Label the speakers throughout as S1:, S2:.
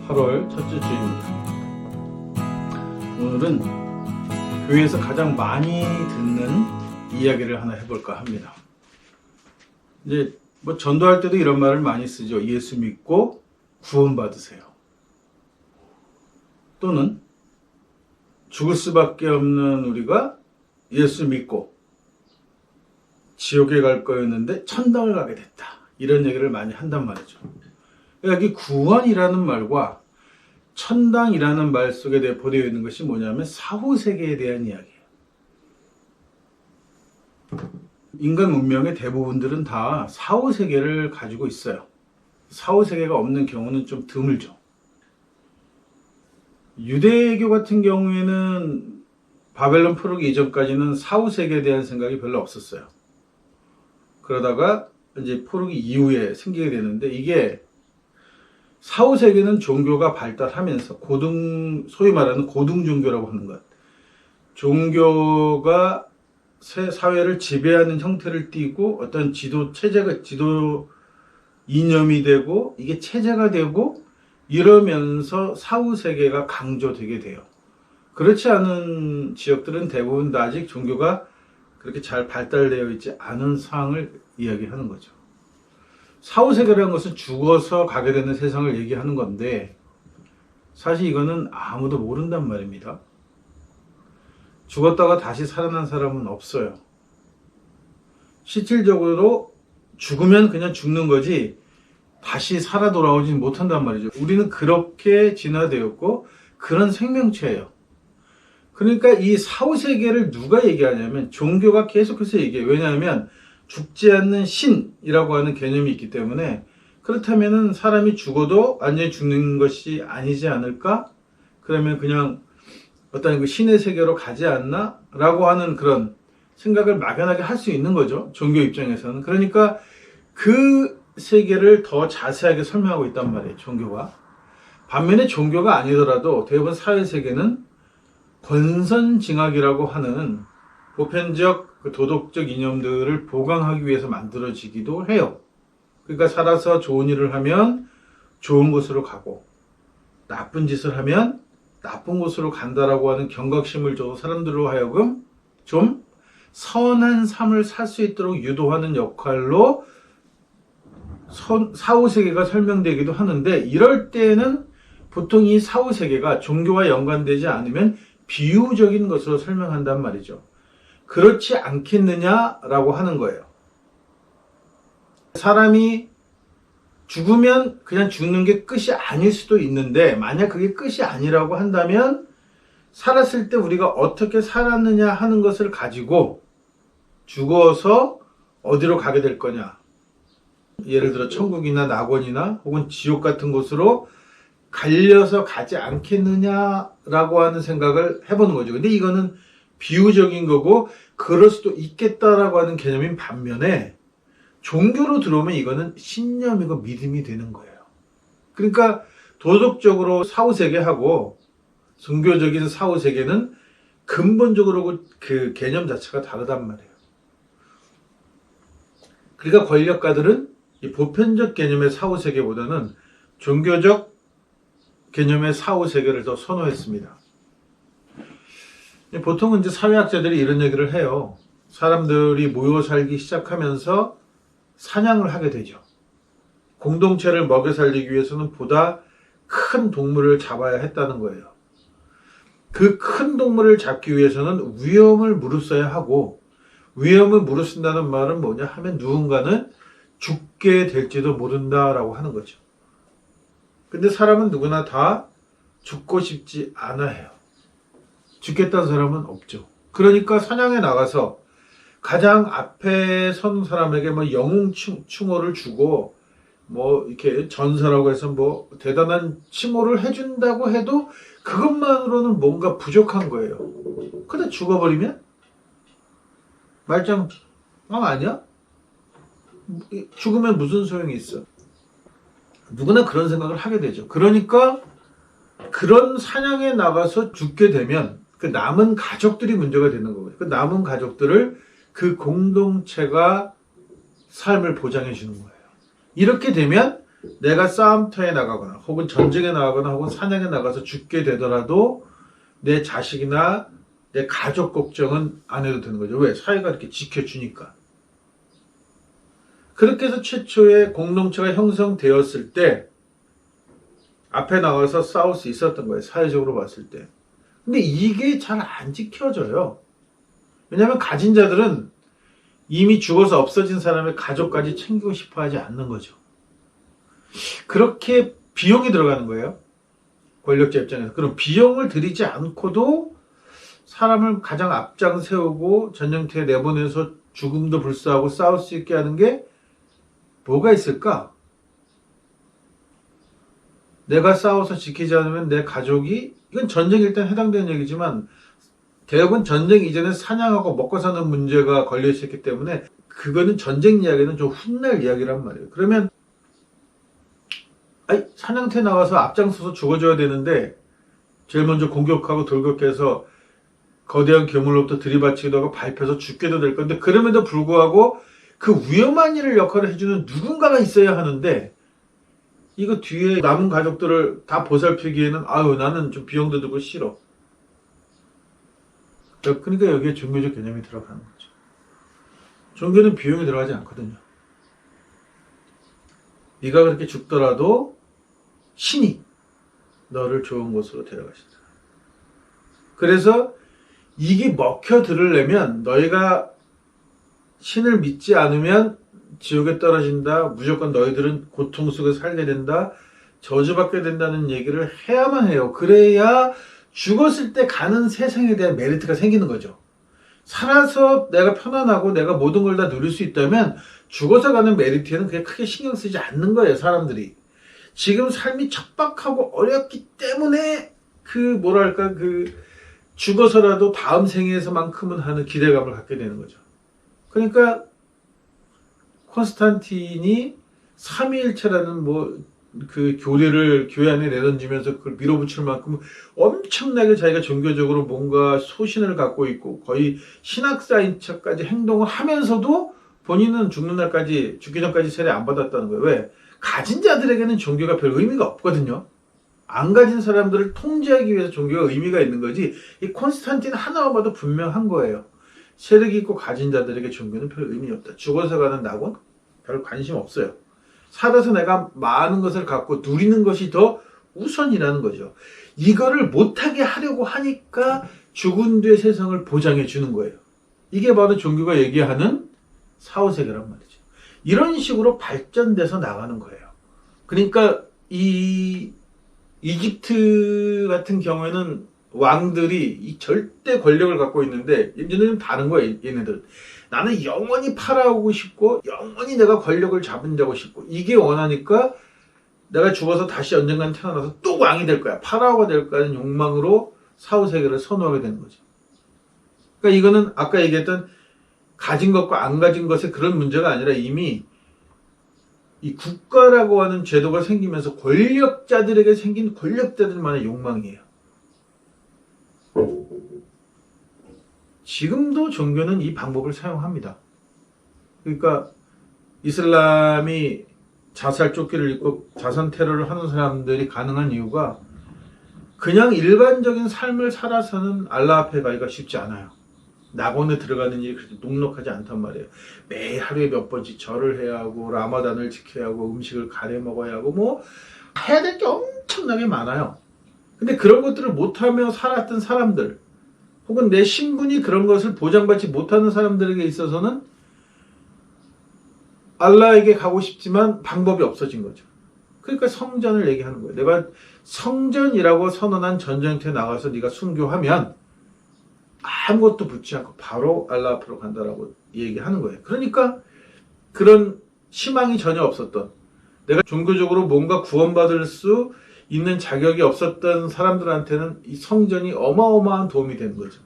S1: 8월 첫째 주입니다. 오늘은 교회에서 가장 많이 듣는 이야기를 하나 해볼까 합니다. 이제 전도할 때도 이런 말을 많이 쓰죠. 예수 믿고 구원받으세요. 또는 죽을 수밖에 없는 우리가 예수 믿고 지옥에 갈 거였는데 천당을 가게 됐다. 이런 얘기를 많이 한단 말이죠. 여기 구원이라는 말과 천당이라는 말 속에 내포되어 있는 것이 뭐냐면 사후세계에 대한 이야기예요. 인간 문명의 대부분들은 다 사후세계를 가지고 있어요. 사후세계가 없는 경우는 좀 드물죠. 유대교 같은 경우에는 바벨론 포로기 이전까지는 사후세계에 대한 생각이 별로 없었어요. 그러다가 이제 포로기 이후에 생기게 되는데, 이게 사후세계는 종교가 발달하면서 소위 말하는 고등 종교라고 하는 것, 종교가 사회를 지배하는 형태를 띠고 어떤 지도 이념이 되고 이게 체제가 되고 이러면서 사후세계가 강조되게 돼요. 그렇지 않은 지역들은 대부분 아직 종교가 그렇게 잘 발달되어 있지 않은 상황을 이야기하는 거죠. 사후세계라는 것은 죽어서 가게 되는 세상을 얘기하는 건데, 사실 이거는 아무도 모른단 말입니다. 죽었다가 다시 살아난 사람은 없어요. 실질적으로 죽으면 그냥 죽는 거지 다시 살아 돌아오진 못한단 말이죠. 우리는 그렇게 진화되었고 그런 생명체예요. 그러니까 이 사후세계를 누가 얘기하냐면 종교가 계속해서 얘기해요. 왜냐하면 죽지 않는 신이라고 하는 개념이 있기 때문에, 그렇다면 사람이 죽어도 완전히 죽는 것이 아니지 않을까? 그러면 그냥 어떤 그 신의 세계로 가지 않나? 라고 하는 그런 생각을 막연하게 할 수 있는 거죠. 종교 입장에서는. 그러니까 그 세계를 더 자세하게 설명하고 있단 말이에요. 종교가. 반면에 종교가 아니더라도 대부분 사회세계는 권선징악이라고 하는 보편적 도덕적 이념들을 보강하기 위해서 만들어지기도 해요. 그러니까 살아서 좋은 일을 하면 좋은 곳으로 가고, 나쁜 짓을 하면 나쁜 곳으로 간다라고 하는 경각심을 줘서 사람들로 하여금 좀 선한 삶을 살 수 있도록 유도하는 역할로 사후세계가 설명되기도 하는데, 이럴 때는 보통 이 사후세계가 종교와 연관되지 않으면 비유적인 것으로 설명한단 말이죠. 그렇지 않겠느냐라고 하는 거예요. 사람이 죽으면 그냥 죽는 게 끝이 아닐 수도 있는데, 만약 그게 끝이 아니라고 한다면 살았을 때 우리가 어떻게 살았느냐 하는 것을 가지고 죽어서 어디로 가게 될 거냐, 예를 들어 천국이나 낙원이나 혹은 지옥 같은 곳으로 갈려서 가지 않겠느냐라고 하는 생각을 해보는 거죠. 근데 이거는 비유적인 거고 그럴 수도 있겠다라고 하는 개념인 반면에, 종교로 들어오면 이거는 신념이고 믿음이 되는 거예요. 그러니까 도덕적으로 사후세계하고 종교적인 사후세계는 근본적으로 그 개념 자체가 다르단 말이에요. 그러니까 권력가들은 이 보편적 개념의 사후세계보다는 종교적 개념의 사후세계를 더 선호했습니다. 보통은 이제 사회학자들이 이런 얘기를 해요. 사람들이 모여 살기 시작하면서 사냥을 하게 되죠. 공동체를 먹여 살리기 위해서는 보다 큰 동물을 잡아야 했다는 거예요. 그 큰 동물을 잡기 위해서는 위험을 무릅써야 하고, 위험을 무릅쓴다는 말은 뭐냐 하면 누군가는 죽게 될지도 모른다라고 하는 거죠. 근데 사람은 누구나 다 죽고 싶지 않아 해요. 죽겠다는 사람은 없죠. 그러니까 사냥에 나가서 가장 앞에 선 사람에게 영웅 칭호를 주고 이렇게 전사라고 해서 대단한 칭호를 해준다고 해도 그것만으로는 뭔가 부족한 거예요. 근데 죽어버리면 말짱 아니야? 죽으면 무슨 소용이 있어? 누구나 그런 생각을 하게 되죠. 그러니까 그런 사냥에 나가서 죽게 되면 그 남은 가족들이 문제가 되는 거고요. 그 남은 가족들을 그 공동체가 삶을 보장해 주는 거예요. 이렇게 되면 내가 싸움터에 나가거나 혹은 전쟁에 나가거나 혹은 사냥에 나가서 죽게 되더라도 내 자식이나 내 가족 걱정은 안 해도 되는 거죠. 왜? 사회가 이렇게 지켜주니까. 그렇게 해서 최초의 공동체가 형성되었을 때 앞에 나가서 싸울 수 있었던 거예요. 사회적으로 봤을 때. 근데 이게 잘 안 지켜져요. 왜냐하면 가진 자들은 이미 죽어서 없어진 사람의 가족까지 챙기고 싶어 하지 않는 거죠. 그렇게 비용이 들어가는 거예요. 권력자 입장에서. 그럼 비용을 들이지 않고도 사람을 가장 앞장 세우고 전쟁터에 내보내서 죽음도 불사하고 싸울 수 있게 하는 게 뭐가 있을까? 내가 싸워서 지키지 않으면 내 가족이, 이건 전쟁일 땐 해당되는 얘기지만 대부분 전쟁 이전에 사냥하고 먹고 사는 문제가 걸려 있었기 때문에 그거는 전쟁 이야기는 좀 훗날 이야기란 말이에요. 그러면 사냥터에 나가서 앞장서서 죽어줘야 되는데 제일 먼저 공격하고 돌격해서 거대한 괴물로부터 들이받치기도 하고 밟혀서 죽게도 될 건데 그럼에도 불구하고 그 위험한 일을 역할을 해주는 누군가가 있어야 하는데 이거 뒤에 남은 가족들을 다 보살피기에는 나는 좀 비용도 들고 싫어. 그러니까 여기에 종교적 개념이 들어가는 거죠. 종교는 비용이 들어가지 않거든요. 네가 그렇게 죽더라도 신이 너를 좋은 곳으로 데려가신다. 그래서 이게 먹혀 들으려면 너희가 신을 믿지 않으면 지옥에 떨어진다. 무조건 너희들은 고통 속에 살게 된다. 저주받게 된다는 얘기를 해야만 해요. 그래야 죽었을 때 가는 세상에 대한 메리트가 생기는 거죠. 살아서 내가 편안하고 내가 모든 걸 다 누릴 수 있다면 죽어서 가는 메리트에는 그게 크게 신경 쓰지 않는 거예요. 사람들이. 지금 삶이 척박하고 어렵기 때문에 죽어서라도 다음 생에서만큼은 하는 기대감을 갖게 되는 거죠. 그러니까 콘스탄틴이 삼위일체라는 교회 안에 내던지면서 그걸 밀어붙일 만큼 엄청나게 자기가 종교적으로 뭔가 소신을 갖고 있고 거의 신학사인 척까지 행동을 하면서도 본인은 죽기 전까지 세례 안 받았다는 거예요. 왜? 가진 자들에게는 종교가 별 의미가 없거든요. 안 가진 사람들을 통제하기 위해서 종교가 의미가 있는 거지. 이 콘스탄틴 하나만 봐도 분명한 거예요. 세력이 있고 가진 자들에게 종교는 별 의미 없다. 죽어서 가는 낙원? 별 관심 없어요. 살아서 내가 많은 것을 갖고 누리는 것이 더 우선이라는 거죠. 이거를 못하게 하려고 하니까 죽은 뒤의 세상을 보장해 주는 거예요. 이게 바로 종교가 얘기하는 사후세계란 말이죠. 이런 식으로 발전돼서 나가는 거예요. 그러니까 이 이집트 같은 경우에는 왕들이 이 절대 권력을 갖고 있는데 얘네들은 다른 거예요. 얘네들. 나는 영원히 파라오고 싶고 영원히 내가 권력을 잡은다고 싶고 이게 원하니까 내가 죽어서 다시 언젠간 태어나서 또 왕이 될 거야. 파라오가 될 거라는 욕망으로 사후세계를 선호하게 되는 거죠. 그러니까 이거는 아까 얘기했던 가진 것과 안 가진 것의 그런 문제가 아니라 이미 이 국가라고 하는 제도가 생기면서 권력자들에게 생긴 권력자들만의 욕망이에요. 지금도 종교는 이 방법을 사용합니다. 그러니까 이슬람이 자살 쫓기를 입고 자선 테러를 하는 사람들이 가능한 이유가 그냥 일반적인 삶을 살아서는 알라 앞에 가기가 쉽지 않아요. 낙원에 들어가는 일이 그렇게 녹록하지 않단 말이에요. 매일 하루에 몇 번씩 절을 해야 하고 라마단을 지켜야 하고 음식을 가려 먹어야 하고 해야 될 게 엄청나게 많아요. 근데 그런 것들을 못하며 살았던 사람들 혹은 내 신분이 그런 것을 보장받지 못하는 사람들에게 있어서는 알라에게 가고 싶지만 방법이 없어진 거죠. 그러니까 성전을 얘기하는 거예요. 내가 성전이라고 선언한 전쟁터에 나가서 네가 순교하면 아무것도 붙지 않고 바로 알라 앞으로 간다라고 얘기하는 거예요. 그러니까 그런 희망이 전혀 없었던 내가 종교적으로 뭔가 구원받을 수 있는 자격이 없었던 사람들한테는 이 성전이 어마어마한 도움이 되는 거죠.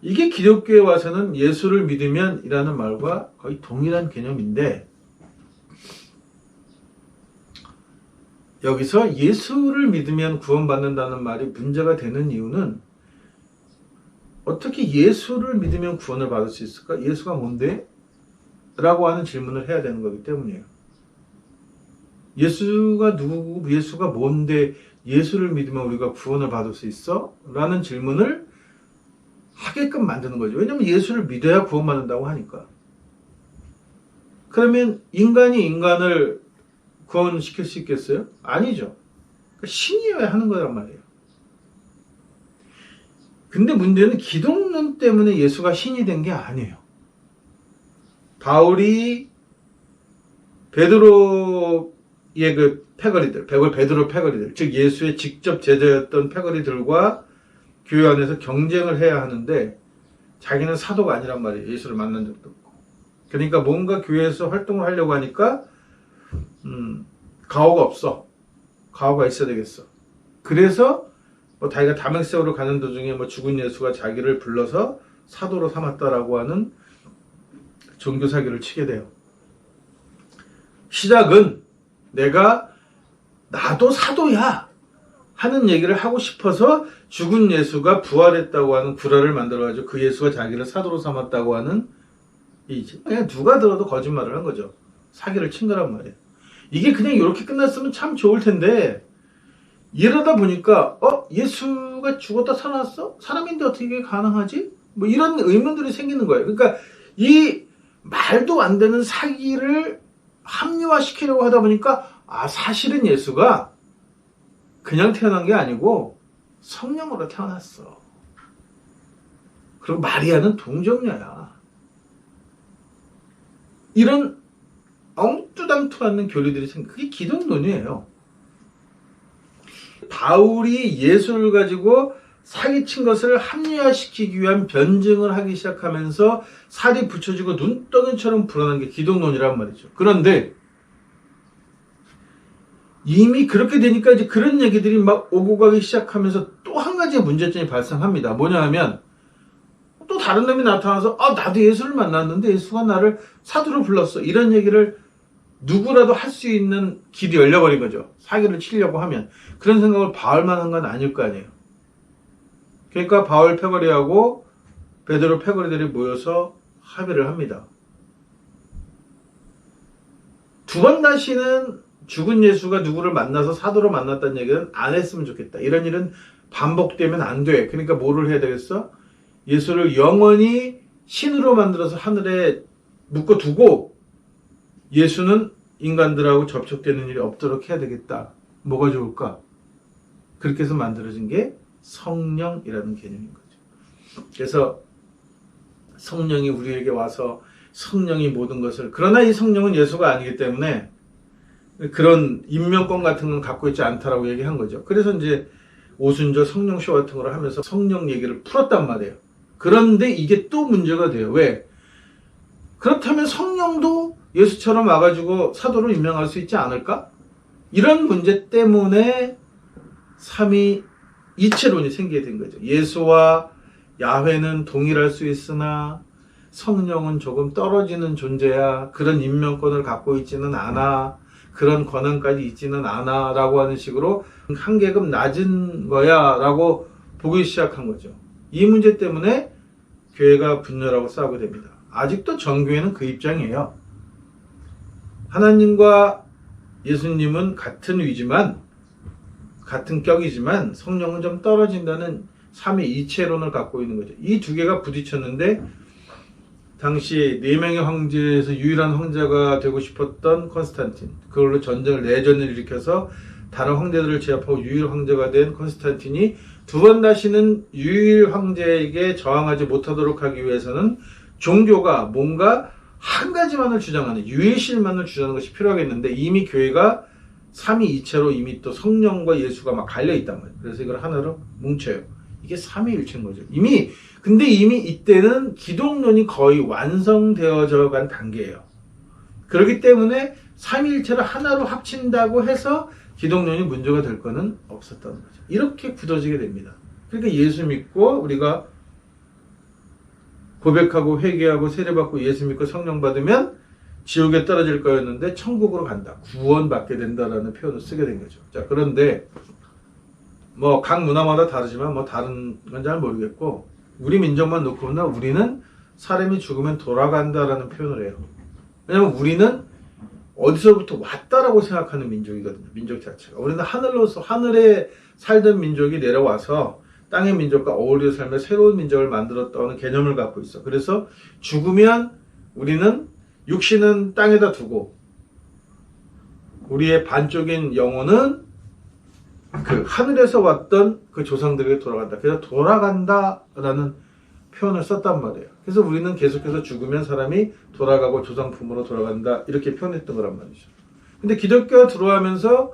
S1: 이게 기독교에 와서는 예수를 믿으면 이라는 말과 거의 동일한 개념인데 여기서 예수를 믿으면 구원받는다는 말이 문제가 되는 이유는 어떻게 예수를 믿으면 구원을 받을 수 있을까? 예수가 뭔데? 라고 하는 질문을 해야 되는 거기 때문이에요. 예수가 누구고 예수가 뭔데 예수를 믿으면 우리가 구원을 받을 수 있어? 라는 질문을 하게끔 만드는 거죠. 왜냐하면 예수를 믿어야 구원받는다고 하니까. 그러면 인간이 인간을 구원시킬 수 있겠어요? 아니죠. 그러니까 신이어야 하는 거란 말이에요. 근데 문제는 기독론 때문에 예수가 신이 된 게 아니에요. 바울이 베드로의 그 패거리들, 베드로 패거리들, 즉 예수의 직접 제자였던 패거리들과 교회 안에서 경쟁을 해야 하는데 자기는 사도가 아니란 말이에요. 예수를 만난 적도 없고. 그러니까 뭔가 교회에서 활동을 하려고 하니까 가오가 없어. 가오가 있어야 되겠어. 그래서 자기가 다메섹으로 가는 도중에 죽은 예수가 자기를 불러서 사도로 삼았다라고 하는 종교 사기를 치게 돼요. 시작은 나도 사도야 하는 얘기를 하고 싶어서 죽은 예수가 부활했다고 하는 구라를 만들어가지고 그 예수가 자기를 사도로 삼았다고 하는 그냥 누가 들어도 거짓말을 한 거죠. 사기를 친 거란 말이에요. 이게 그냥 이렇게 끝났으면 참 좋을 텐데 이러다 보니까 예수가 죽었다 살아났어? 사람인데 어떻게 가능하지? 이런 의문들이 생기는 거예요. 그러니까 이 말도 안 되는 사기를 합리화시키려고 하다 보니까 사실은 예수가 그냥 태어난 게 아니고 성령으로 태어났어. 그리고 마리아는 동정녀야. 이런 엉뚜당투 않는 교리들이 그게 기독론이에요. 바울이 예수를 가지고 사기친 것을 합리화시키기 위한 변증을 하기 시작하면서 살이 붙여지고 눈덩이처럼 불어난 게 기독론이란 말이죠. 그런데 이미 그렇게 되니까 이제 그런 얘기들이 막 오고 가기 시작하면서 또 한 가지의 문제점이 발생합니다. 뭐냐 하면 또 다른 놈이 나타나서 나도 예수를 만났는데 예수가 나를 사도로 불렀어. 이런 얘기를 누구라도 할 수 있는 길이 열려버린 거죠. 사기를 치려고 하면. 그런 생각을 바울만 한 건 아닐 거 아니에요. 그러니까 바울 패거리하고 베드로 패거리들이 모여서 합의를 합니다. 두 번 다시는 죽은 예수가 누구를 만나서 사도로 만났다는 얘기는 안 했으면 좋겠다. 이런 일은 반복되면 안 돼. 그러니까 뭐를 해야 되겠어? 예수를 영원히 신으로 만들어서 하늘에 묶어두고 예수는 인간들하고 접촉되는 일이 없도록 해야 되겠다. 뭐가 좋을까? 그렇게 해서 만들어진 게 성령이라는 개념인 거죠. 그래서 성령이 우리에게 와서 성령이 모든 것을, 그러나 이 성령은 예수가 아니기 때문에 그런 임명권 같은 건 갖고 있지 않다라고 얘기한 거죠. 그래서 이제 오순절 성령쇼 같은 걸 하면서 성령 얘기를 풀었단 말이에요. 그런데 이게 또 문제가 돼요. 왜? 그렇다면 성령도 예수처럼 와가지고 사도로 임명할 수 있지 않을까? 이런 문제 때문에 삼위이체론이 생기게 된 거죠. 예수와 야훼는 동일할 수 있으나 성령은 조금 떨어지는 존재야. 그런 임명권을 갖고 있지는 않아. 그런 권한까지 있지는 않아. 라고 하는 식으로 한계급 낮은 거야. 라고 보기 시작한 거죠. 이 문제 때문에 교회가 분열하고 싸우게 됩니다. 아직도 전교회는 그 입장이에요. 하나님과 예수님은 같은 위지만, 같은 격이지만 성령은 좀 떨어진다는 삼위이체론을 갖고 있는 거죠. 이 두 개가 부딪혔는데 당시 4명의 황제에서 유일한 황제가 되고 싶었던 콘스탄틴, 그걸로 내전을 일으켜서 다른 황제들을 제압하고 유일 황제가 된 콘스탄틴이 두 번 다시는 유일 황제에게 저항하지 못하도록 하기 위해서는 종교가 뭔가 한 가지만을 주장하는, 유일신만을 주장하는 것이 필요하겠는데 이미 교회가 삼위이체로 이미 또 성령과 예수가 막 갈려있단 말이에요. 그래서 이걸 하나로 뭉쳐요. 이게 삼위일체인 거죠. 근데 이미 이때는 기독론이 거의 완성되어져 간 단계예요. 그렇기 때문에 삼위일체를 하나로 합친다고 해서 기독론이 문제가 될 거는 없었던 거죠. 이렇게 굳어지게 됩니다. 그러니까 예수 믿고 우리가 고백하고 회개하고 세례받고 예수 믿고 성령 받으면 지옥에 떨어질 거였는데 천국으로 간다. 구원받게 된다라는 표현을 쓰게 된 거죠. 자, 그런데 각 문화마다 다르지만 다른 건 잘 모르겠고 우리 민족만 놓고 보면 우리는 사람이 죽으면 돌아간다라는 표현을 해요. 왜냐면 우리는 어디서부터 왔다라고 생각하는 민족이거든요. 민족 자체가. 우리는 하늘로서 하늘에 살던 민족이 내려와서 땅의 민족과 어울려 살며 새로운 민족을 만들었다는 개념을 갖고 있어. 그래서 죽으면 우리는 육신은 땅에다 두고 우리의 반쪽인 영혼은 그 하늘에서 왔던 그 조상들에게 돌아간다. 그래서 돌아간다라는 표현을 썼단 말이에요. 그래서 우리는 계속해서 죽으면 사람이 돌아가고 조상 품으로 돌아간다 이렇게 표현했던 거란 말이죠. 근데 기독교가 들어오면서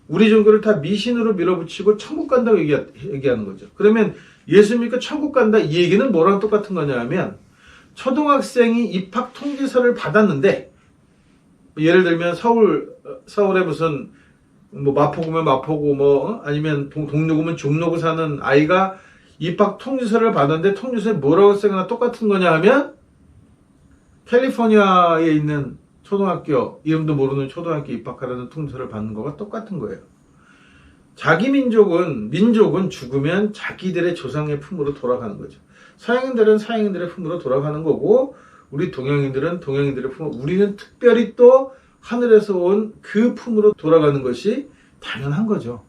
S1: 우리 종교를 다 미신으로 밀어붙이고 천국 간다고 얘기하는 거죠. 그러면 예수 믿고 천국 간다 이 얘기는 뭐랑 똑같은 거냐 하면 초등학생이 입학 통지서를 받았는데 예를 들면 서울에 무슨 뭐 마포구면 마포구 뭐 아니면 동료구면 종로구 사는 아이가 입학 통지서를 받았는데 통지서에 뭐라고 쓰거나 똑같은 거냐 하면 캘리포니아에 있는 초등학교 이름도 모르는 초등학교 입학하라는 통지서를 받는 거가 똑같은 거예요. 자기 민족은 죽으면 자기들의 조상의 품으로 돌아가는 거죠. 서양인들은 서양인들의 품으로 돌아가는 거고 우리 동양인들은 동양인들의 품으로 우리는 특별히 또 하늘에서 온 그 품으로 돌아가는 것이 당연한 거죠.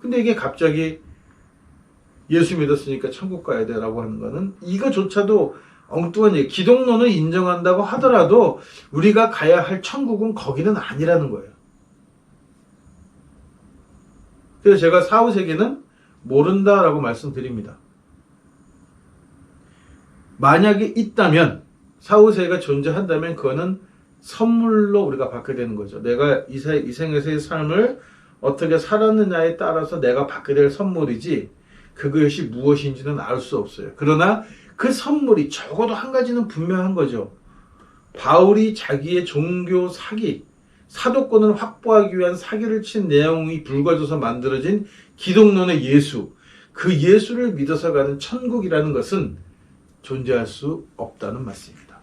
S1: 근데 이게 갑자기 예수 믿었으니까 천국 가야 돼라고 하는 거는 이거조차도 엉뚱한 얘기. 기독론을 인정한다고 하더라도 우리가 가야 할 천국은 거기는 아니라는 거예요. 그래서 제가 사후세계는 모른다라고 말씀드립니다. 만약에 있다면 사후세계가 존재한다면 그거는 선물로 우리가 받게 되는 거죠. 내가 이 생에서의 삶을 어떻게 살았느냐에 따라서 내가 받게 될 선물이지 그것이 무엇인지는 알 수 없어요. 그러나 그 선물이 적어도 한 가지는 분명한 거죠. 바울이 자기의 종교 사기, 사도권을 확보하기 위한 사기를 친 내용이 불거져서 만들어진 기독론의 예수, 그 예수를 믿어서 가는 천국이라는 것은 존재할 수 없다는 말씀입니다.